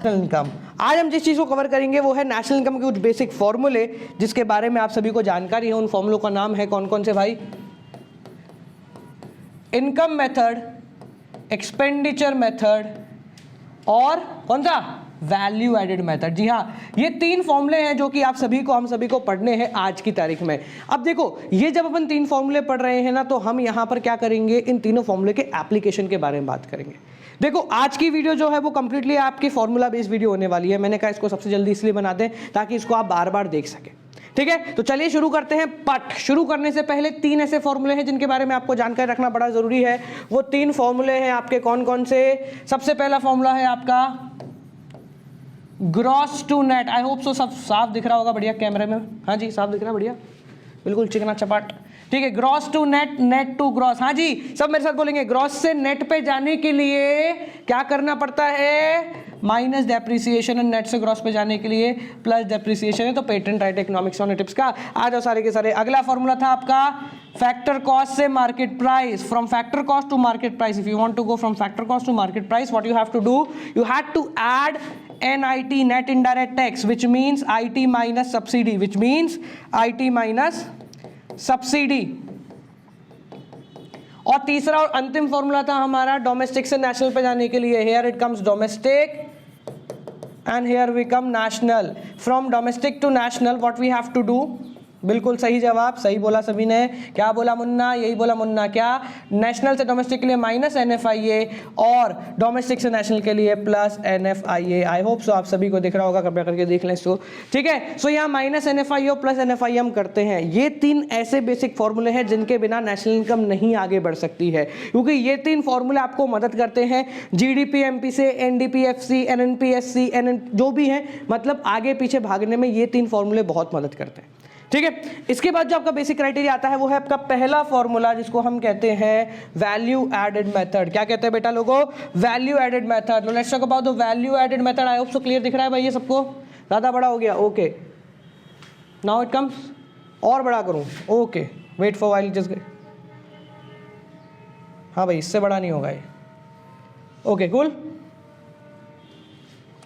National income. आज हम जिस चीज़ को कवर करेंगे वो है नेशनल इनकम के कुछ बेसिक फॉर्मूले, जिसके बारे में आप सभी को जानकारी है। उन फॉर्मूलों का नाम है कौन कौन से भाई? इनकम मेथड, एक्सपेंडिचर मेथड और कौन सा? Value added method. जी हाँ, ये 3 फॉर्मूले हैं जो कि आप सभी को, हम सभी को पढ़ने हैं आज की तारीख में। अब देखो, ये जब अपन 3 फॉर्मूले पढ़ रहे हैं ना, तो हम यहाँ पर क्या करेंगे, इन तीनों फॉर्मूले के एप्लीकेशन के बारे में बात करेंगे। देखो, आज की वीडियो जो है वो कंप्लीटली आपकी फॉर्मूला बेस्ड वीडियो होने वाली है। मैंने कहा इसको सबसे जल्दी इसलिए बना दें ताकि इसको आप बार बार देख सकें। ठीक है, तो चलिए शुरू करते हैं। बट शुरू करने से पहले 3 ऐसे फॉर्मूले हैं जिनके बारे में आपको जानकारी रखना बड़ा जरूरी है। वो 3 फॉर्मूले हैं आपके कौन कौन से? सबसे पहला फॉर्मूला है आपका gross to net. I hope so सब साफ दिख रहा होगा बढ़िया कैमरे में। हाँ जी, साफ दिख रहा है, बढ़िया, बिल्कुल चिकना चपाट। ठीक है, gross to net, net to gross. हाँ जी, सब मेरे साथ बोलेंगे। ग्रॉस से नेट पे जाने के लिए क्या करना पड़ता है? Minus depreciation. एंड नेट से ग्रॉस पे जाने के लिए प्लस डेप्रिसिएशन है। तो patent right economics on tips का आ जाओ सारे के सारे। अगला फॉर्मूला था आपका फैक्टर कॉस्ट से market price. From factor cost to market price, if you want to go from factor cost to market price, what you have to do? You had to add NIT, net indirect tax, which means IT minus subsidy, which means IT minus subsidy। और तीसरा और अंतिम formula था हमारा domestic से national पे जाने के लिए। Here it comes domestic and here we come national। From domestic to national what we have to do? बिल्कुल सही जवाब, सही बोला सभी ने। क्या बोला मुन्ना? यही बोला मुन्ना। क्या? नेशनल से डोमेस्टिक के लिए माइनस NFIA और डोमेस्टिक से नेशनल के लिए प्लस NFIA। आई होप सो आप सभी को दिख रहा होगा, कृपया करके देख लें इसको। ठीक है, सो यहाँ माइनस NFIA और प्लस NFIA हम करते हैं। ये 3 ऐसे बेसिक फॉर्मूले हैं जिनके बिना नेशनल इनकम नहीं आगे बढ़ सकती है, क्योंकि ये 3 फॉर्मूले आपको मदद करते हैं GDP MP से NDPFC NNPSC जो भी है, मतलब आगे पीछे भागने में ये 3 फॉर्मूले बहुत मदद करते हैं। ठीक है, इसके बाद जो आपका बेसिक क्राइटेरिया आता है वो है आपका पहला फॉर्मूला, जिसको हम कहते हैं वैल्यू एडेड मेथड। क्या कहते हैं बेटा लोगों? Value added method. Let's talk about the value added method. I hope so clear दिख रहा है भाई ये सबको? ज्यादा बड़ा हो गया? Okay, now it comes. और बड़ा करूं? Okay, wait for while just. हाँ भाई, इससे बड़ा नहीं होगा ये। Okay, cool,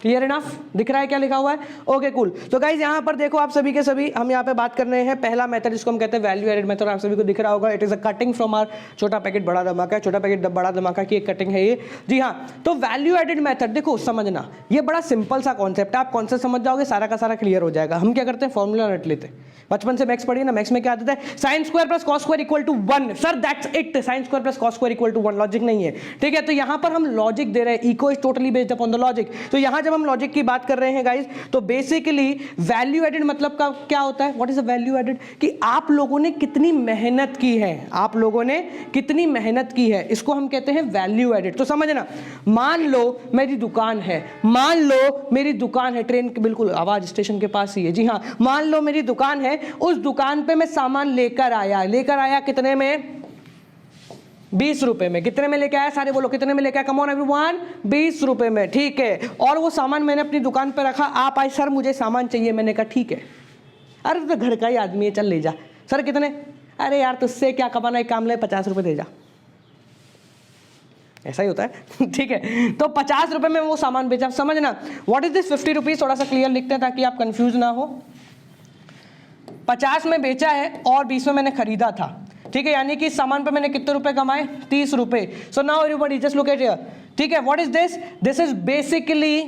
clear enough? दिख रहा है क्या लिखा हुआ है? Okay cool. तो गाइज यहाँ पर देखो, आप सभी के सभी हम यहाँ पे बात कर रहे हैं पहला मेथड जिसको हम कहते हैं वैल्यू एडेड मेथड। आप सभी को दिख रहा होगा, it is a cutting from our छोटा पैकेट बड़ा धमाका। छोटा पैकेट बड़ा धमाका की एक कटिंग है ये। जी हाँ, तो वैल्यू एडेड मेथड देखो, समझना ये बड़ा सिंपल सा कॉन्सेप्ट है। आप कॉन्सेप्ट समझ जाओगे, सारा का सारा क्लियर हो जाएगा। हम क्या करते हैं? फॉर्मूला रट लेते हैं। बचपन से मैथ्स पढ़िए ना, मैथ्स में क्या आता है? Sine square plus cos square equal to 1। Sir that's it, sine square plus cos square equal to 1। Logic नहीं है। ठीक है, तो यहाँ पर हम लॉजिक दे रहे हैं। Eco is totally based upon the logic. तो यहाँ जब हम लॉजिक की बात कर रहे हैं गाइस, तो बेसिकली वैल्यू एडेड मतलब का क्या होता है? What is a value added? कि आप लोगों ने कितनी मेहनत की है, आप लोगों ने कितनी मेहनत की है, इसको हम कहते हैं वैल्यू एडेड। तो समझना, मान लो मेरी दुकान है, मान लो मेरी दुकान है, ट्रेन के बिल्कुल आवाज स्टेशन के पास ही है। जी हाँ, मान लो मेरी दुकान है, उस दुकान पे मैं सामान लेकर आया कितने में? 20 रुपए में। कितने में लेके आया? सारे बोलो कितने में लेके आया? कम ऑन एवरीवन, 20 रुपए में। ठीक है, और वो सामान मैंने अपनी दुकान पे रखा। आप आए, सर मुझे सामान चाहिए। मैंने कहा ठीक है। अरे तो घर का ही आदमी है, चल ले जा। सर कितने? अरे यार तुझसे क्या कमाना, एक काम ले, 50 रुपए दे जा। ऐसा ही होता है। ठीक है, तो 50 रुपए में वो सामान बेचा। समझना, व्हाट इज दिस 50 रुपीज? थोड़ा सा क्लियर लिखते हैं ताकि आप कंफ्यूज ना हो। 50 में बेचा है और 20 में मैंने खरीदा था। ठीक है, यानी कि इस सामान पे मैंने कितने रुपए कमाए? 30 रुपए। So now everybody just look at here. ठीक है, what is this? This is basically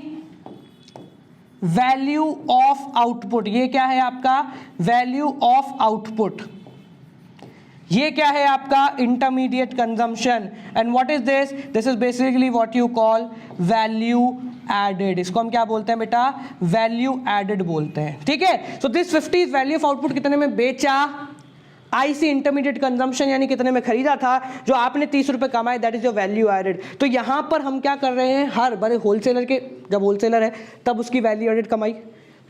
value of output. ये क्या है आपका? Value of output. ये क्या है आपका? Intermediate consumption. And what is this? This is basically what you call value added. इसको हम क्या बोलते हैं बेटा? वैल्यू एडेड बोलते हैं। ठीक है, so this 50 is value of output. कितने में बेचा? IC इंटरमीडिएट कंजम्पशन, यानी कितने में खरीदा था, जो आपने 30 रुपए कमाए, that is your value added. तो यहां पर हम क्या कर रहे हैं? हर बड़े होलसेलर के, जब होलसेलर है तब उसकी वैल्यू एडेड कमाई,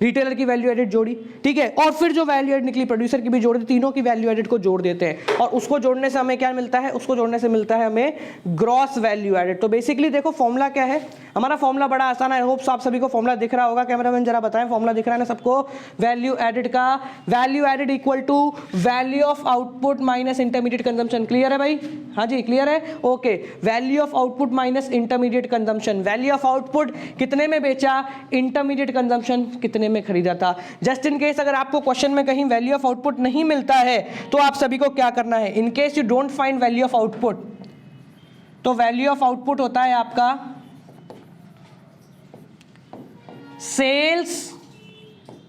रिटेलर की वैल्यू एडेड जोड़ी, ठीक है, और फिर जो वैल्यू एड निकली प्रोड्यूसर की भी जोड़ी, तीनों की वैल्यू एडेड को जोड़ देते हैं और उसको जोड़ने से हमें क्या मिलता है, उसको जोड़ने से मिलता है हमें ग्रॉस वैल्यू एडेड। तो बेसिकली देखो फॉर्मूला क्या है हमारा, फॉर्मूला बड़ा आसान है, आई होप आप सभी को फॉर्मूला दिख रहा होगा, कैमरामैन जरा बताएं फॉर्मूला दिख रहा है ना सबको, वैल्यू एडेड का, value added equal to value of output minus intermediate consumption. Clear है भाई? हाँ जी क्लियर है, okay. Value of output minus intermediate consumption, value of output कितने में बेचा, इंटरमीडिएट कंजम्पशन कितने में खरीदा था। जस्ट इन केस अगर आपको क्वेश्चन में कहीं वैल्यू ऑफ आउटपुट नहीं मिलता है तो आप सभी को क्या करना है, in case you don't find value of output, तो वैल्यू ऑफ आउटपुट होता है आपका sales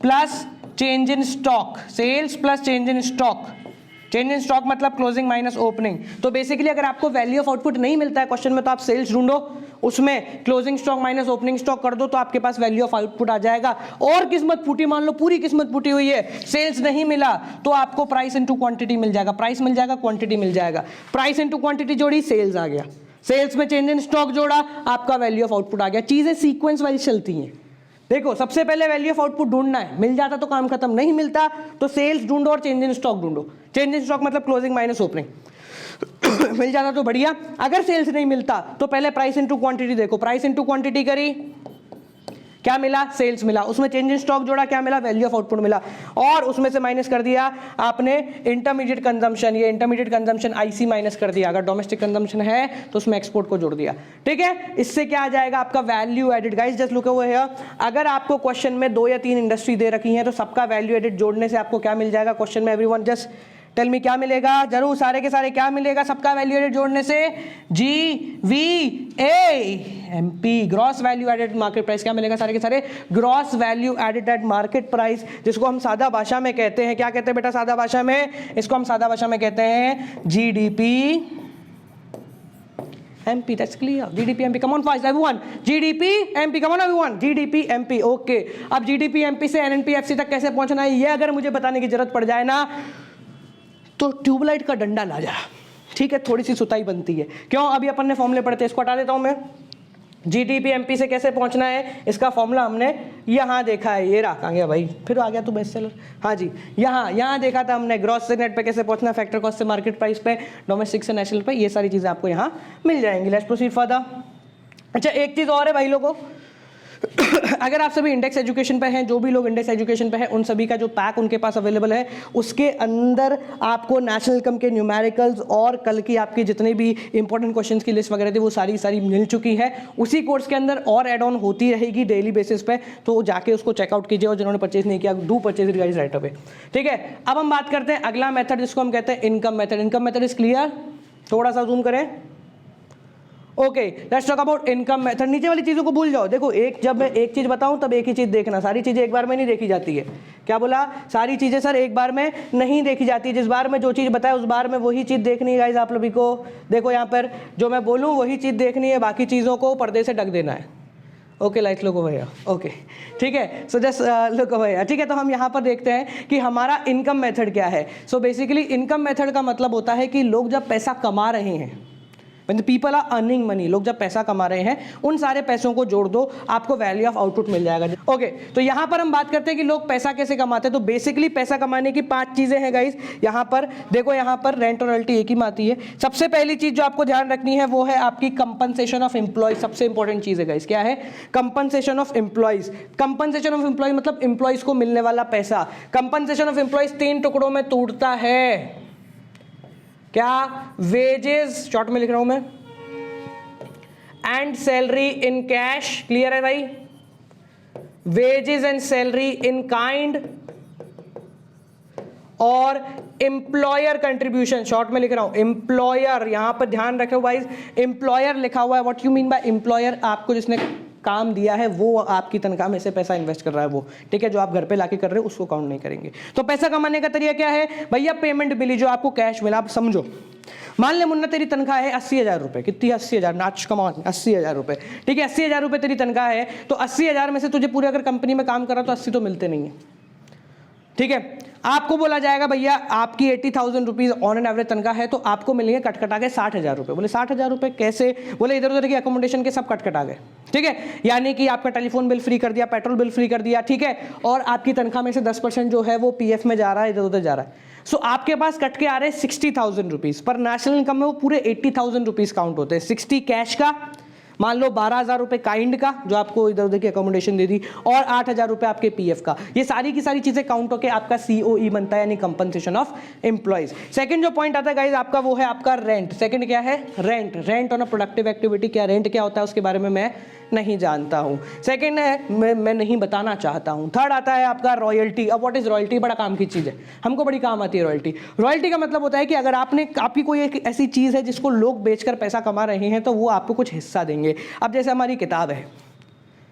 plus change in stock, sales plus change in stock, change in stock मतलब क्लोजिंग माइनस ओपनिंग। तो बेसिकली अगर आपको वैल्यू ऑफ आउटपुट नहीं मिलता है क्वेश्चन में तो आप सेल्स ढूंढो, उसमें closing stock minus opening stock कर दो तो आपके पास वैल्यू ऑफ आउटपुट आ जाएगा। और किस्मत फूटी, मान लो पूरी किस्मत फूटी हुई है, सेल्स नहीं मिला तो आपको प्राइस इनटू क्वांटिटी मिल जाएगा, प्राइस मिल जाएगा, क्वांटिटी मिल जाएगा, प्राइस इनटू क्वांटिटी जोड़ी, सेल्स आ गया, सेल्स में चेंज इन स्टॉक जोड़ा, आपका वैल्यू ऑफ आउटपुट आ गया। चीजें सीक्वेंस वाइज चलती हैं। देखो सबसे पहले वैल्यू ऑफ आउटपुट ढूंढना है, मिल जाता तो काम खत्म, नहीं मिलता तो सेल्स ढूंढो और चेंज इन स्टॉक ढूंढो, चेंज इन स्टॉक मतलब क्लोजिंग माइनस ओपनिंग मिल जाता तो बढ़िया, अगर सेल्स नहीं मिलता तो पहले प्राइस इनटू क्वांटिटी देखो, प्राइस इनटू क्वांटिटी करी, क्या मिला, सेल्स मिला, उसमें चेंज इन स्टॉक जोड़ा, क्या मिला, वैल्यू ऑफ आउटपुट मिला, और उसमें से माइनस कर दिया आपने इंटरमीडिएट कंजम्पशन, ये इंटरमीडिएट कंजम्पशन आईसी माइनस कर दिया, अगर डोमेस्टिक कंजम्पशन है तो उसमें एक्सपोर्ट को जोड़ दिया, ठीक है। इससे क्या आ जाएगा आपका value added. Guys just look over here, अगर आपको क्वेश्चन में 2 या 3 इंडस्ट्री दे रखी है तो सबका वैल्यू एडेड जोड़ने से आपको क्या मिल जाएगा क्वेश्चन में, एवरीवन जस्ट टेल मी क्या मिलेगा, जरूर सारे के सारे क्या मिलेगा सबका वैल्यू एडेड जोड़ने से, GVAMP, gross value added market price, क्या मिलेगा सारे के सारे, gross value added at market price, जिसको हम सादा भाषा में कहते हैं, क्या कहते हैं बेटा सादा भाषा में, इसको हम सादा भाषा में कहते हैं GDP MP, that's clear, GDP MP, come on fast everyone, GDP MP, come on everyone, GDP MP, okay। अब GDP MP से NNP FC तक कैसे पहुंचना है ये अगर मुझे बताने की जरूरत पड़ जाए ना तो ट्यूबलाइट का डंडा ला जा, ठीक है, थोड़ी सी सुताई बनती है, क्यों, अभी अपन ने फॉर्मूले पढ़ते हैं, इसको हटा देता हूं मैं। GDP MP से कैसे पहुंचना है, इसका फॉर्मूला हमने यहाँ देखा है, ये रहा, कहाँ गया भाई, फिर आ गया तू बेस्ट सेलर, हाँ जी, यहाँ देखा था हमने, ग्रॉस से नेट पे कैसे पहुंचना, फैक्टर कॉस्ट से मार्केट प्राइस पे, डोमेस्टिक से नेशनल पे, ये सारी चीजें आपको यहाँ मिल जाएंगी। Let's proceed further. अच्छा एक चीज और है भाई लोगों अगर आप सभी इंडेक्स एजुकेशन पे हैं, जो भी लोग इंडेक्स एजुकेशन पे हैं उन सभी का जो पैक उनके पास अवेलेबल है, उसके अंदर आपको नेशनल इनकम के न्यूमेरिकल्स और कल की आपकी जितने भी इंपॉर्टेंट क्वेश्चंस की लिस्ट वगैरह थी वो सारी मिल चुकी है। उसी कोर्स के अंदर और एड ऑन होती रहेगी डेली बेसिस पे, तो जाके उसको चेकआउट कीजिए और जिन्होंने परचेज नहीं किया do purchase it guys right away, ठीक है। अब हम बात करते हैं अगला मेथड जिसको हम कहते हैं income method. Income method is clear, थोड़ा सा जूम करें, okay let's talk about income method. नीचे वाली चीजों को भूल जाओ, देखो जब मैं एक चीज बताऊं तब एक ही चीज देखना, सारी चीजें एक बार में नहीं देखी जाती है। क्या बोला, सारी चीजें सर एक बार में नहीं देखी जाती, जिस बार में जो चीज बताए उस बार में वही चीज देखनी है गाइस आप लोगों को। देखो यहाँ पर जो मैं बोलूँ वही चीज देखनी है, बाकी चीजों को पर्दे से ढक देना है। Okay like look over here, okay ठीक है, so just look over here, ठीक है। तो हम यहाँ पर देखते हैं कि हमारा इनकम मेथड क्या है। सो बेसिकली इनकम मेथड का मतलब होता है कि लोग जब पैसा कमा रहे हैं, When the people are earning money, लोग जब पैसा कमा रहे हैं उन सारे पैसों को जोड़ दो, आपको वैल्यू ऑफ आउटपुट मिल जाएगा। ओके तो यहाँ पर हम बात करते हैं कि लोग पैसा कैसे कमाते हैं। तो बेसिकली पैसा कमाने की 5 चीजें हैं गाइस। यहाँ पर देखो, यहाँ पर रेंट और रॉयल्टी एक ही में आती है। सबसे पहली चीज जो आपको ध्यान रखनी है वो है आपकी कंपनसेशन ऑफ एम्प्लॉयज। सबसे इंपॉर्टेंट चीज है गाइस, क्या है, compensation of employees. Compensation of employees मतलब एम्प्लॉयज को मिलने वाला पैसा। कंपनसेशन ऑफ एम्प्लॉयज 3 टुकड़ों में टूटता है। क्या, वेजेस शॉर्ट में लिख रहा हूं मैं, and salary in cash, clear है भाई, wages and salary in kind, और एम्प्लॉयर कंट्रीब्यूशन, शॉर्ट में लिख रहा हूं एम्प्लॉयर। यहां पर ध्यान रखो भाई, एम्प्लॉयर लिखा हुआ है, what you mean by employer, आपको जिसने काम दिया है वो आपकी तनख्वाह में से पैसा इन्वेस्ट कर रहा है वो, ठीक है। जो आप घर पे लाके कर रहे हो उसको काउंट नहीं करेंगे। तो पैसा कमाने का तरीका क्या है भैया, पेमेंट मिली जो आपको कैश मिला। आप समझो, मान ले मुन्ना तेरी तनख्वाह है 80,000 रुपए, कितनी, 80,000, नाच कमान 80,000 रुपए, ठीक है। 80,000 रुपए तेरी तनख्वाह है, तो 80,000 में से तुझे पूरे अगर कंपनी में काम कर रहा तो 80 तो मिलते नहीं है, ठीक है। आपको बोला जाएगा भैया आपकी 80,000 रुपीज ऑन एन एवरेज तनख्वाह है, तो आपको मिलेंगे कटकटा के 60,000 रुपये। बोले 60,000 रुपये कैसे? बोले इधर उधर की अकोमोडेशन के सब कटकटा गए, ठीक है, यानी कि आपका टेलीफोन बिल फ्री कर दिया, पेट्रोल बिल फ्री कर दिया, ठीक है, और आपकी तनख्वाह में से 10% जो है वो पीएफ में जा रहा है, इधर उधर जा रहा है। सो आपके पास कट के आ रहे हैं 60,000 रुपीज, पर नेशनल इनकम में वो पूरे 80,000 रुपीज काउंट होते हैं। 60 कैश का, मान लो 12,000 रुपये काइंड का जो आपको इधर उधर की अकोमोडेशन दे दी, और 8,000 रुपये आपके पीएफ का। ये सारी की सारी चीजें काउंट होकर आपका सीओई बनता है, यानी कंपनसेशन ऑफ एम्प्लॉइज। सेकंड जो पॉइंट आता है गाइस आपका, वो है आपका रेंट। सेकंड क्या है? Rent. Rent on a productive activity. क्या रेंट क्या होता है उसके बारे में मैं नहीं जानता हूं। सेकंड है मैं नहीं बताना चाहता हूं। थर्ड आता है आपका रॉयल्टी। अब व्हाट इज रॉयल्टी? बड़ा काम की चीज है, हमको बड़ी काम आती है रॉयल्टी। रॉयल्टी का मतलब होता है कि अगर आपकी कोई एक ऐसी चीज है जिसको लोग बेचकर पैसा कमा रहे हैं, तो वो आपको कुछ हिस्सा देंगे। अब जैसे हमारी किताब है,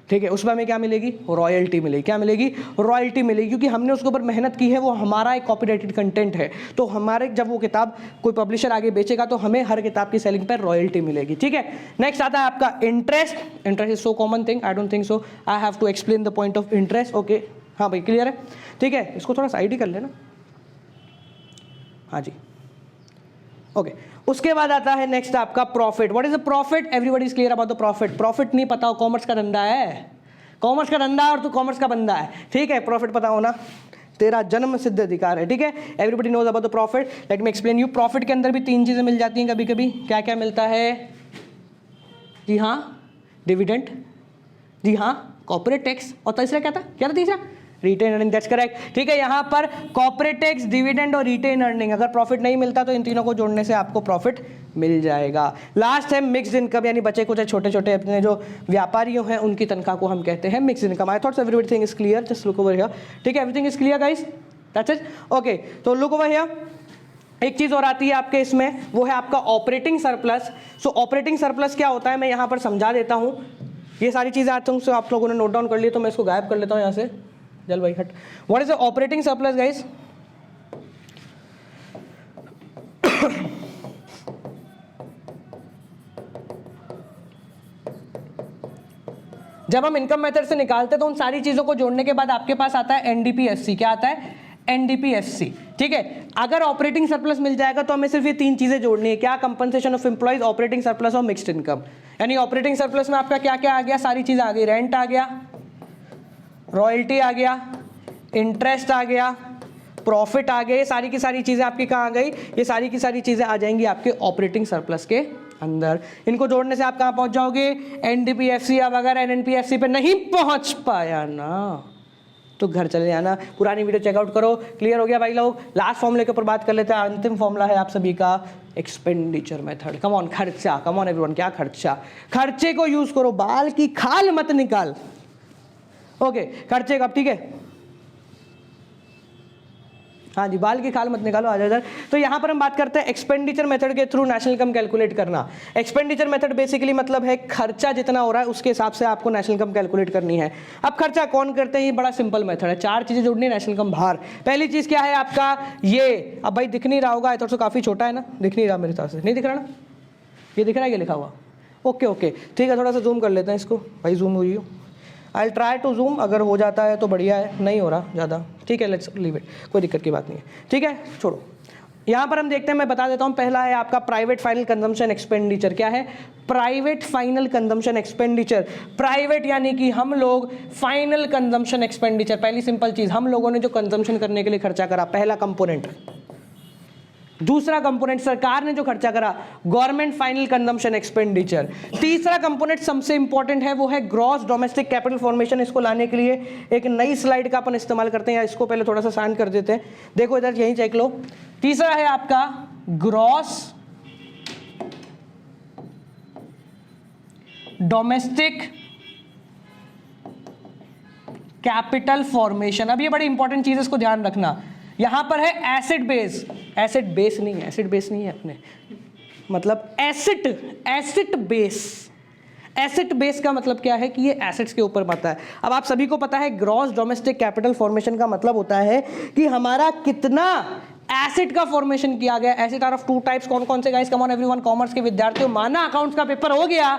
ठीक है, उसमें हमें क्या मिलेगी? रॉयल्टी मिलेगी। क्या मिलेगी? रॉयल्टी मिलेगी, क्योंकि हमने उसके ऊपर मेहनत की है, वो हमारा एक कॉपीराइटेड कंटेंट है। तो हमारे जब वो किताब कोई पब्लिशर आगे बेचेगा तो हमें हर किताब की सेलिंग पर रॉयल्टी मिलेगी, ठीक है। नेक्स्ट आता है आपका interest. Interest is so common thing, I don't think so I have to explain the point of interest. Okay, हाँ भाई क्लियर है, ठीक है, इसको थोड़ा साइड ही कर लेना। हाँ जी, ओके। उसके बाद आता है नेक्स्ट आपका profit. What is the profit? Everybody is clear about the profit. Profit नहीं पता हो, कॉमर्स का धंधा है, कॉमर्स का धंधा है और तू कॉमर्स का बंदा है, ठीक है। प्रॉफिट पता होना तेरा जन्म सिद्ध अधिकार है, ठीक है। Everybody knows about the profit. Let me explain you. Profit के अंदर भी 3 चीजें मिल जाती हैं कभी कभी। क्या क्या मिलता है? जी हाँ, डिविडेंड, जी हाँ, कॉर्पोरेट टैक्स, और तीसरा क्या था? क्या था तीसरा? Retain earning. दैट्स करेक्ट, ठीक है। यहाँ पर कॉर्पोरेट टैक्स, डिविडेंड और रिटेन अर्निंग। अगर प्रॉफिट नहीं मिलता तो इन तीनों को जोड़ने से आपको प्रॉफिट मिल जाएगा। लास्ट है मिक्स्ड इनकम, यानी बचे कुछ छोटे छोटे अपने जो व्यापारियों हैं उनकी तनख्वाह को हम कहते हैं mixed income. I thought everything is clear, just look over here, ठीक है। Everything is clear guys, that's it, okay. तो लुक ओवर हियर, एक चीज और आती है आपके इसमें, वो है आपका ऑपरेटिंग सरप्लस। सो ऑपरेटिंग सरप्लस क्या होता है मैं यहाँ पर समझा देता हूँ। ये सारी चीजें आती हूँ, आप लोगों ने नोट डाउन कर ली, तो मैं इसको गायब कर लेता हूँ यहाँ से। चल भाई हट। What is the operating surplus guys? जब हम इनकम मेथड से निकालते हैं तो उन सारी चीजों को जोड़ने के बाद आपके पास आता है एनडीपीएससी। क्या आता है? एनडीपीएससी, ठीक है। अगर ऑपरेटिंग सरप्लस मिल जाएगा तो हमें सिर्फ ये 3 चीजें जोड़नी है। क्या? Compensation of employees, operating surplus और मिक्स्ड इनकम। यानी ऑपरेटिंग सरप्लस में आपका क्या क्या आ गया? सारी चीजें आ गई। रेंट आ गया, रॉयल्टी आ गया, इंटरेस्ट आ गया, प्रॉफिट आ गए। सारी की सारी चीजें आपकी कहाँ आ गई? ये सारी की सारी चीजें आ जाएंगी आपके ऑपरेटिंग सरप्लस के अंदर। इनको जोड़ने से आप कहाँ पहुंच जाओगे? एनडीपीएफसी। अब अगर एनएनपीएफसी पे नहीं पहुंच पाया ना तो घर चले जाना। पुरानी वीडियो चेकआउट करो। क्लियर हो गया भाई लोग? लास्ट फॉर्मूले के ऊपर बात कर लेते हैं। अंतिम फॉर्मूला है आप सभी का एक्सपेंडिचर मेथड। कम ऑन, खर्चा। कम ऑन एवरीवन, क्या खर्चा? खर्चे को यूज करो, बाल की खाल मत निकाल। ओके, खर्चे का, ठीक है, हाँ जी, बाल की खाल मत निकालो, आ जाओ इधर। तो यहाँ पर हम बात करते हैं एक्सपेंडिचर मेथड के थ्रू नेशनल इनकम कैलकुलेट करना। एक्सपेंडिचर मेथड बेसिकली मतलब है खर्चा जितना हो रहा है उसके हिसाब से आपको नेशनल इनकम कैलकुलेट करनी है। अब खर्चा कौन करते हैं? ये बड़ा सिंपल मेथड है। 4 चीजें जोड़नी है नेशनल इनकम बाहर। पहली चीज क्या है आपका? ये, अब भाई दिख नहीं रहा होगा, तो काफी छोटा है ना, दिख नहीं रहा मेरे तरफ से, नहीं दिख रहा ना? ये दिख रहा है, ये लिखा हुआ? ओके ओके, ठीक है, थोड़ा सा जूम कर लेते हैं इसको। भाई जूम हो रही हो? I will try to zoom, अगर हो जाता है तो बढ़िया है, नहीं हो रहा ज़्यादा, ठीक है, लेट्स लीव इट, कोई दिक्कत की बात नहीं है, ठीक है, छोड़ो। यहाँ पर हम देखते हैं, मैं बता देता हूँ। पहला है आपका प्राइवेट फाइनल कंजम्पशन एक्सपेंडिचर। क्या है? Private final consumption expenditure. Private यानी कि हम लोग, फाइनल कंजम्पशन एक्सपेंडिचर, पहली सिंपल चीज, हम लोगों ने जो कंजम्पशन करने के लिए खर्चा करा, पहला कंपोनेंट। दूसरा कंपोनेंट, सरकार ने जो खर्चा करा, गवर्नमेंट फाइनल कंजम्पशन एक्सपेंडिचर। तीसरा कंपोनेंट सबसे इंपॉर्टेंट है, वो है ग्रॉस डोमेस्टिक कैपिटल फॉर्मेशन। इसको लाने के लिए एक नई स्लाइड का अपन इस्तेमाल करते हैं, या इसको पहले थोड़ा सा शांत कर देते हैं। देखो इधर, यहीं चेक लो। तीसरा है आपका ग्रॉस डोमेस्टिक कैपिटल फॉर्मेशन। अब ये बड़ी इंपॉर्टेंट चीज है, इसको ध्यान रखना। यहां पर है एसिड बेस। एसिड बेस नहीं है, एसिड बेस नहीं है अपने, मतलब acid, acid base. Acid base का मतलब क्या है कि ये एसिड्स के ऊपर बनता है। अब आप सभी को पता है ग्रॉस डोमेस्टिक कैपिटल फॉर्मेशन का मतलब होता है कि हमारा कितना एसिड का फॉर्मेशन किया गया। Acid are of 2 types. कौन कौन से guys? Come on everyone, commerce के विद्यार्थियों, माना अकाउंट्स का पेपर हो गया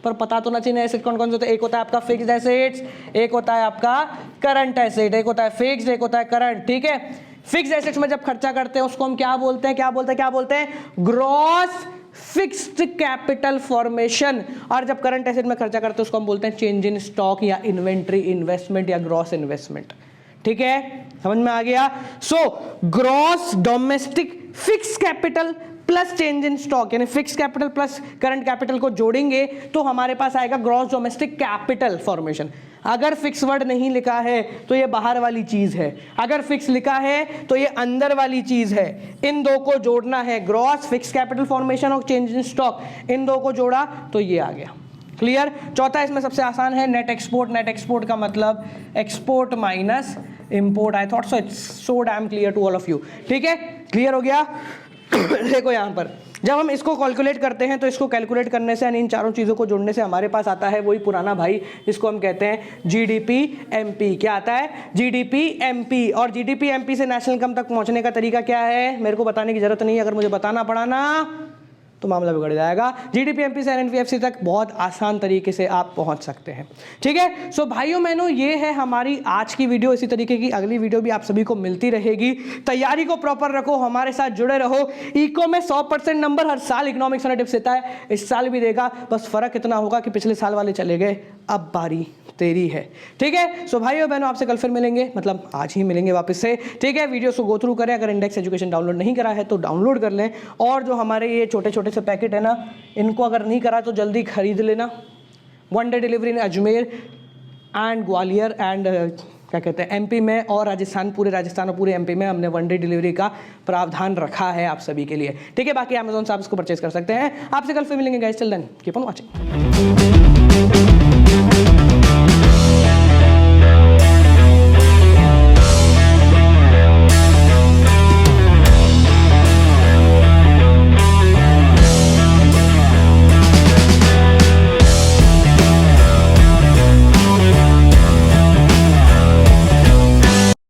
पर पता तो ना चाहिए एसेट कौन कौन से होते हैं। एक होता है आपका फिक्स्ड एसेट्स, एक होता है आपका करंट एसेट, एक होता है फिक्स्ड, एक होता है करंट, ठीक है। फिक्स्ड एसेट्स में जब खर्चा करते हैं उसको हम क्या बोलते हैं, क्या बोलते हैं, ग्रॉस फिक्स्ड कैपिटल फॉर्मेशन। और जब करंट एसेट में खर्चा करते हैं उसको हम बोलते हैं चेंज इन स्टॉक या इन्वेंट्री इन्वेस्टमेंट या ग्रॉस इन्वेस्टमेंट, ठीक है, समझ में आ गया। So gross domestic fix capital plus change in stock, यानी fix capital plus current capital को जोड़ेंगे तो हमारे पास आएगा ग्रॉस डोमेस्टिक कैपिटल फॉर्मेशन। अगर फिक्स वर्ड नहीं लिखा है तो ये बाहर वाली चीज है, अगर फिक्स लिखा है तो ये अंदर वाली चीज है। इन दो को जोड़ना है, ग्रॉस फिक्स कैपिटल फॉर्मेशन और चेंज इन स्टॉक, इन दो को जोड़ा तो ये आ गया। क्लियर। चौथा इसमें सबसे आसान है नेट एक्सपोर्ट। नेट एक्सपोर्ट का मतलब export minus import. I thought so it's so damn clear to all of you, ठीक है, क्लियर हो गया। देखो यहां पर जब हम इसको कैलकुलेट करते हैं तो इसको कैलकुलेट करने से यानी इन चारों चीज़ों को जोड़ने से हमारे पास आता है वही पुराना भाई जिसको हम कहते हैं जीडीपी एमपी। क्या आता है, जीडीपी एमपी। और जीडीपी एमपी से नेशनल इनकम तक पहुंचने का तरीका क्या है, मेरे को बताने की जरूरत नहीं है, अगर मुझे बताना पड़ा ना तो मामला बिगड़ जाएगा। जीडीपी एमपी से एनएनपीएफसी तक बहुत आसान तरीके से आप पहुंच सकते हैं, ठीक है। सो भाइयों बहनों, ये है हमारी आज की वीडियो। इसी तरीके की अगली वीडियो भी आप सभी को मिलती रहेगी। तैयारी को प्रॉपर रखो, हमारे साथ जुड़े रहो। इको में 100% नंबर हर साल इकोनॉमिक्स वाला टिप्स देता है, इस साल भी देगा। बस फर्क इतना होगा कि पिछले साल वाले चले गए, अब बारी तेरी है, ठीक है। सो भाइयों बहनों, आपसे कल फिर मिलेंगे, मतलब आज ही मिलेंगे वापस से, ठीक है। वीडियो को गो थ्रू करें, अगर इंडेक्स एजुकेशन डाउनलोड नहीं करा है तो डाउनलोड कर लें। और जो हमारे ये छोटे छोटे से पैकेट है ना, इनको अगर नहीं करा तो जल्दी खरीद लेना। 1 day delivery in Ajmer and Gwalior and क्या कहते हैं एमपी में और राजस्थान, पूरे राजस्थान और पूरे एमपी में हमने 1 डे डिलीवरी का प्रावधान रखा है आप सभी के लिए, ठीक है। बाकी अमेज़न से आप इसको परचेज कर सकते हैं। आपसे कल फिर मिलेंगे guys, till then keep on watching.